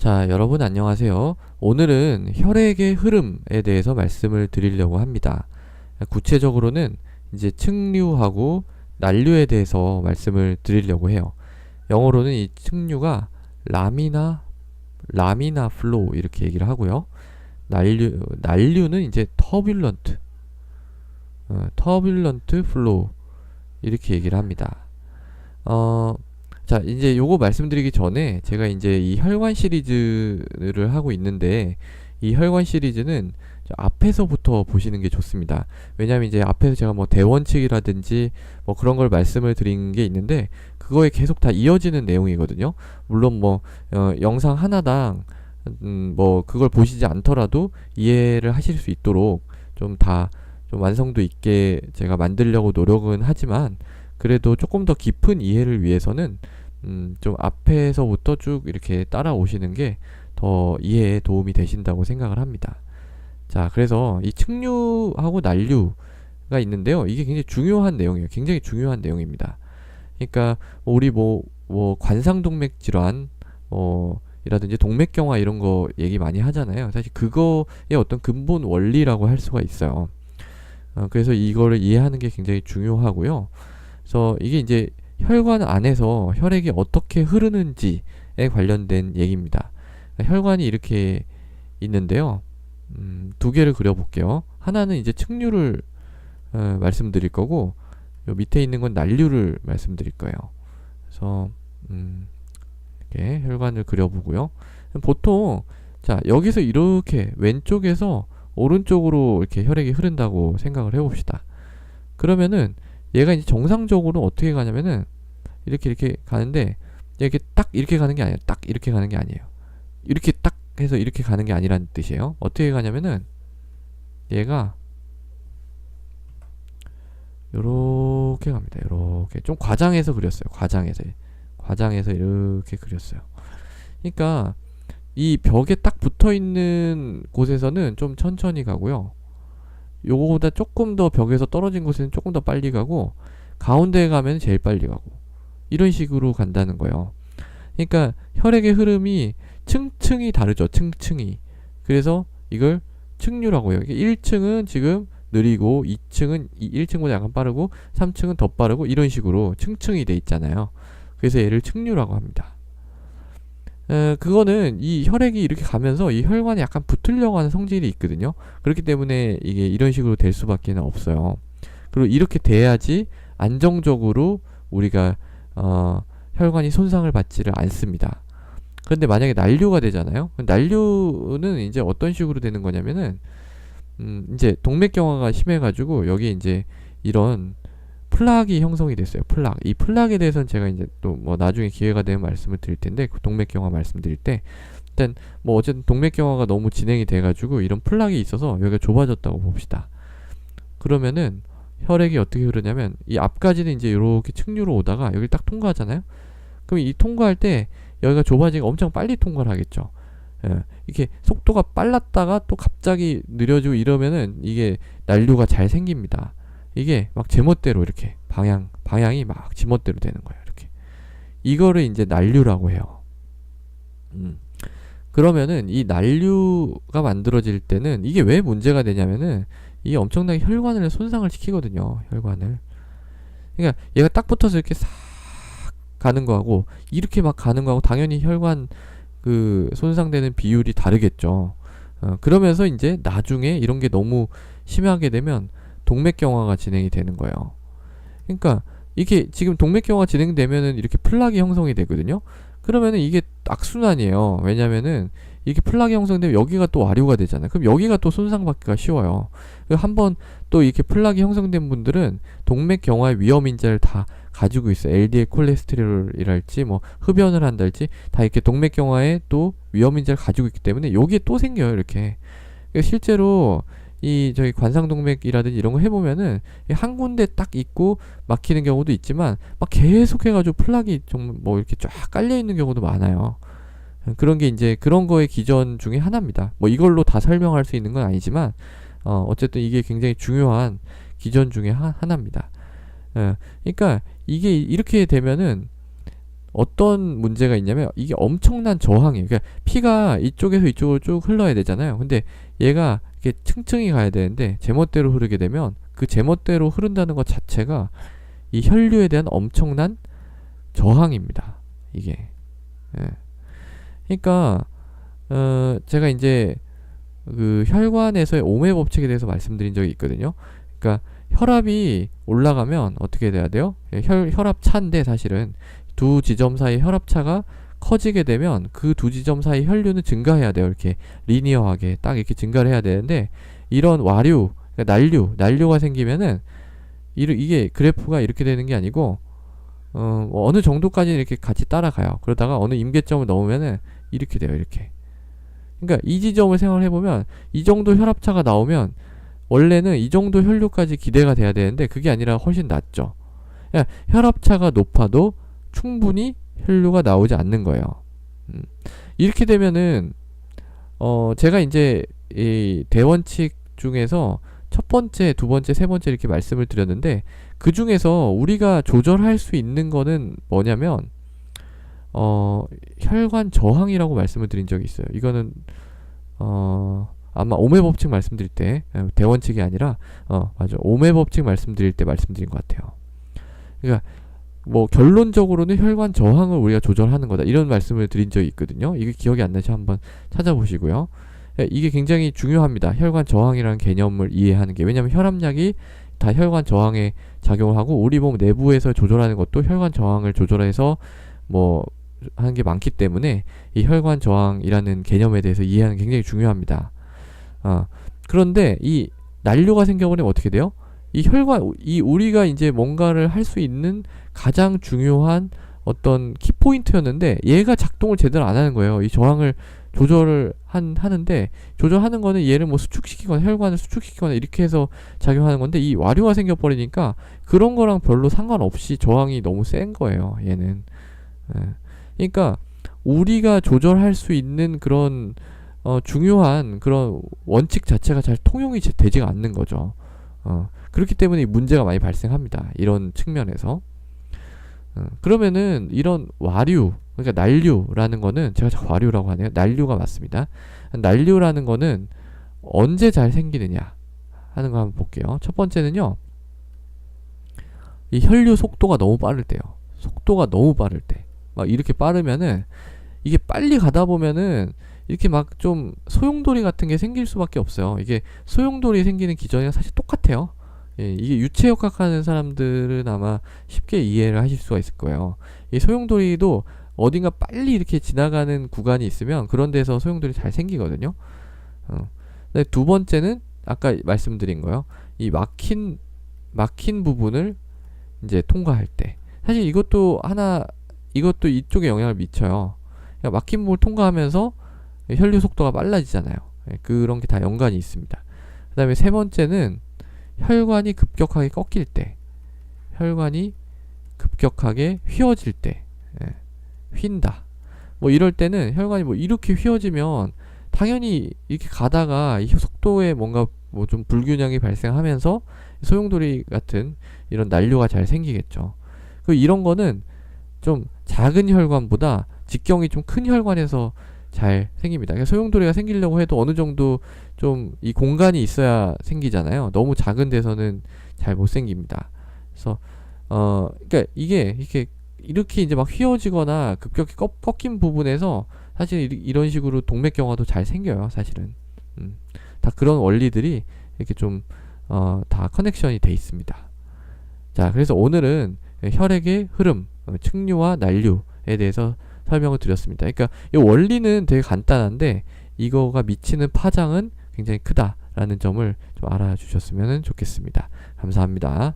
자, 여러분 안녕하세요. 오늘은 혈액의 흐름에 대해서 말씀을 드리려고 합니다. 구체적으로는 이제 측류하고 난류에 대해서 말씀을 드리려고 해요. 영어로는 이 측류가 라미나 플로우 이렇게 얘기를 하고요. 난류는 이제 터뷸런트 플로우 이렇게 얘기를 합니다. 자, 이제 요거 말씀드리기 전에 제가 이제 이 혈관 시리즈를 하고 있는데, 이 혈관 시리즈는 앞에서부터 보시는 게 좋습니다. 왜냐면 이제 앞에서 제가 뭐 대원칙이라든지 뭐 그런 걸 말씀을 드린 게 있는데, 그거에 계속 다 이어지는 내용이거든요. 물론 뭐 영상 하나당 뭐 그걸 보시지 않더라도 이해를 하실 수 있도록 좀 완성도 있게 제가 만들려고 노력은 하지만, 그래도 조금 더 깊은 이해를 위해서는 좀 앞에서부터 쭉 이렇게 따라오시는 게 더 이해에 도움이 되신다고 생각을 합니다. 자, 그래서 이 측류하고 난류가 있는데요. 이게 굉장히 중요한 내용이에요. 굉장히 중요한 내용입니다. 그러니까 우리 뭐 관상동맥 질환 이라든지 동맥경화 이런 거 얘기 많이 하잖아요. 사실 그거의 어떤 근본 원리라고 할 수가 있어요. 그래서 이거를 이해하는 게 굉장히 중요하고요. 그래서 이게 이제 혈관 안에서 혈액이 어떻게 흐르는지에 관련된 얘기입니다. 그러니까 혈관이 이렇게 있는데요. 두 개를 그려볼게요. 하나는 이제 측류를 말씀드릴 거고, 요 밑에 있는 건 난류를 말씀드릴 거예요. 그래서 이렇게 혈관을 그려보고요. 보통 자, 여기서 이렇게 왼쪽에서 오른쪽으로 이렇게 혈액이 흐른다고 생각을 해봅시다. 그러면은 얘가 이제 정상적으로 어떻게 가냐면은 이렇게 가는데, 이렇게 딱 이렇게 가는 게 아니에요. 딱 이렇게 가는 게 아니에요. 이렇게 딱 해서 이렇게 가는 게 아니라는 뜻이에요. 어떻게 가냐면은 얘가 요렇게 갑니다. 요렇게 좀 과장해서 그렸어요. 과장해서 이렇게 그렸어요. 그러니까 이 벽에 딱 붙어 있는 곳에서는 좀 천천히 가고요. 요거보다 조금 더 벽에서 떨어진 곳에는 조금 더 빨리 가고, 가운데에 가면 제일 빨리 가고, 이런 식으로 간다는 거예요. 그러니까 혈액의 흐름이 층층이 다르죠. 층층이. 그래서 이걸 측류라고 해요. 1층은 지금 느리고, 2층은 1층보다 약간 빠르고, 3층은 더 빠르고, 이런 식으로 층층이 돼 있잖아요. 그래서 얘를 측류라고 합니다. 그거는 이 혈액이 이렇게 가면서 이 혈관에 약간 붙으려고 하는 성질이 있거든요. 그렇기 때문에 이게 이런 식으로 될 수밖에 없어요. 그리고 이렇게 돼야지 안정적으로 우리가 혈관이 손상을 받지를 않습니다. 그런데 만약에 난류가 되잖아요. 난류는 이제 어떤 식으로 되는 거냐면은 이제 동맥경화가 심해가지고 여기 이제 이런 플락이 형성이 됐어요. 플락. 이 플락에 대해서는 제가 이제 또 뭐 나중에 기회가 되면 말씀을 드릴 텐데, 그 동맥경화 말씀드릴 때, 일단 뭐 어쨌든 동맥경화가 너무 진행이 돼가지고 이런 플락이 있어서 여기가 좁아졌다고 봅시다. 그러면은 혈액이 어떻게 흐르냐면, 이 앞까지는 이제 이렇게 측류로 오다가 여기를 딱 통과하잖아요. 그럼 이 통과할 때 여기가 좁아지니까 엄청 빨리 통과를 하겠죠. 이렇게 속도가 빨랐다가 또 갑자기 느려지고 이러면은 이게 난류가 잘 생깁니다. 이게 막 제멋대로 이렇게 방향이 막 지멋대로 되는 거예요. 이렇게. 이거를 이제 난류라고 해요. 그러면은 이 난류가 만들어질 때는 이게 왜 문제가 되냐면은, 이게 엄청나게 혈관을 손상을 시키거든요. 혈관을. 그러니까 얘가 딱 붙어서 이렇게 싹 가는 거하고 이렇게 막 가는 거하고 당연히 혈관 그 손상되는 비율이 다르겠죠. 그러면서 이제 나중에 이런 게 너무 심하게 되면 동맥경화가 진행이 되는 거예요. 그러니까 이게 지금 동맥경화 진행되면은 이렇게 플락이 형성이 되거든요. 그러면은 이게 악순환이에요. 왜냐면은 이렇게 플락이 형성되면 여기가 또 와류가 되잖아요. 그럼 여기가 또 손상받기가 쉬워요. 한번 또 이렇게 플락이 형성된 분들은 동맥경화의 위험인자를 다 가지고 있어요. LDL 콜레스테롤이랄지 뭐 흡연을 한달지 다 이렇게 동맥경화에 또 위험인자를 가지고 있기 때문에 여기에 또 생겨요. 이렇게. 실제로 저희 관상동맥이라든지 이런 거 해보면은 한 군데 딱 있고 막히는 경우도 있지만 막 계속 해가지고 플락이 좀 뭐 이렇게 쫙 깔려 있는 경우도 많아요. 그런 게 이제 그런 거의 기전 중에 하나입니다. 뭐 이걸로 다 설명할 수 있는 건 아니지만 어쨌든 이게 굉장히 중요한 기전 중에 하나입니다. 그러니까 이게 이렇게 되면은 어떤 문제가 있냐면 이게 엄청난 저항이에요. 그러니까 피가 이쪽에서 이쪽으로 쭉 흘러야 되잖아요. 근데 얘가 이렇게 층층이 가야 되는데 제멋대로 흐르게 되면 그 제멋대로 흐른다는 것 자체가 이 혈류에 대한 엄청난 저항입니다. 이게. 예. 그러니까 제가 이제 그 혈관에서의 오매 법칙에 대해서 말씀드린 적이 있거든요. 그러니까 혈압이 올라가면 어떻게 돼야 돼요? 혈압차인데 사실은 두 지점 사이 혈압차가 커지게 되면 그 두 지점 사이 혈류는 증가해야 돼요. 이렇게 리니어하게 딱 이렇게 증가를 해야 되는데 이런 와류, 그러니까 난류가 생기면은 이게 그래프가 이렇게 되는 게 아니고 어느 정도까지 이렇게 같이 따라가요. 그러다가 어느 임계점을 넘으면은 이렇게 돼요. 이렇게. 그러니까 이 지점을 생각을 해보면 이 정도 혈압차가 나오면 원래는 이 정도 혈류까지 기대가 돼야 되는데 그게 아니라 훨씬 낮죠. 그러니까 혈압차가 높아도 충분히 혈류가 나오지 않는 거예요. 이렇게 되면은 제가 이제 이 대원칙 중에서 첫 번째, 두 번째, 세 번째 이렇게 말씀을 드렸는데 그 중에서 우리가 조절할 수 있는 거는 뭐냐면 혈관 저항이라고 말씀을 드린 적이 있어요. 이거는 아마 오매 법칙 말씀드릴 때 대원칙이 아니라 맞아, 오매 법칙 말씀드릴 때 말씀드린 것 같아요. 그러니까 뭐 결론적으로는 혈관 저항을 우리가 조절하는 거다 이런 말씀을 드린 적이 있거든요. 이게 기억이 안 나시 한번 찾아보시고요. 이게 굉장히 중요합니다. 혈관 저항이라는 개념을 이해하는 게. 왜냐하면 혈압약이 다 혈관 저항에 작용을 하고 우리 몸 내부에서 조절하는 것도 혈관 저항을 조절해서 뭐 하는 게 많기 때문에 이 혈관 저항이라는 개념에 대해서 이해하는 게 굉장히 중요합니다. 그런데 이 난류가 생겨버리면 어떻게 돼요? 이 우리가 이제 뭔가를 할 수 있는 가장 중요한 어떤 키포인트였는데 얘가 작동을 제대로 안 하는 거예요. 이 저항을 조절을 하는데 조절하는 거는 얘를 뭐 수축시키거나 혈관을 수축시키거나 이렇게 해서 작용하는 건데 이 와류가 생겨버리니까 그런 거랑 별로 상관없이 저항이 너무 센 거예요. 얘는. 그러니까 우리가 조절할 수 있는 그런 중요한 그런 원칙 자체가 잘 통용이 되지가 않는 거죠. 그렇기 때문에 문제가 많이 발생합니다. 이런 측면에서. 그러면은 이런 와류, 그러니까 난류라는 거는 제가 자꾸 와류라고 하네요. 난류가 맞습니다. 난류라는 거는 언제 잘 생기느냐 하는 거 한번 볼게요. 첫 번째는요. 이 혈류 속도가 너무 빠를 때요. 속도가 너무 빠를 때. 막 이렇게 빠르면은 이게 빨리 가다 보면은 이렇게 막 좀 소용돌이 같은 게 생길 수밖에 없어요. 이게 소용돌이 생기는 기전이랑 사실 똑같아요. 예, 이게 유체역학 하는 사람들은 아마 쉽게 이해를 하실 수가 있을 거예요. 이 소용돌이도 어딘가 빨리 이렇게 지나가는 구간이 있으면 그런 데서 소용돌이 잘 생기거든요. 근데 두 번째는 아까 말씀드린 거요. 이 막힌 부분을 이제 통과할 때. 사실 이것도 이쪽에 영향을 미쳐요. 그러니까 막힌 부분을 통과하면서 혈류 속도가 빨라지잖아요. 그런 게 다 연관이 있습니다. 그 다음에 세 번째는 혈관이 급격하게 꺾일 때, 혈관이 급격하게 휘어질 때, 휜다. 뭐 이럴 때는 혈관이 뭐 이렇게 휘어지면 당연히 이렇게 가다가 이 속도에 뭔가 뭐 좀 불균형이 발생하면서 소용돌이 같은 이런 난류가 잘 생기겠죠. 그 이런 거는 좀 작은 혈관보다 직경이 좀 큰 혈관에서 잘 생깁니다. 그러니까 소용돌이가 생기려고 해도 어느 정도 좀 이 공간이 있어야 생기잖아요. 너무 작은 데서는 잘 못 생깁니다. 그래서 그러니까 이게 이렇게 이제 막 휘어지거나 급격히 꺾인 부분에서 사실 이런 식으로 동맥경화도 잘 생겨요. 사실은 다 그런 원리들이 이렇게 좀 다 커넥션이 돼 있습니다. 자, 그래서 오늘은 혈액의 흐름, 측류와 난류에 대해서 설명을 드렸습니다. 그러니까 이 원리는 되게 간단한데 이거가 미치는 파장은 굉장히 크다라는 점을 좀 알아주셨으면 좋겠습니다. 감사합니다.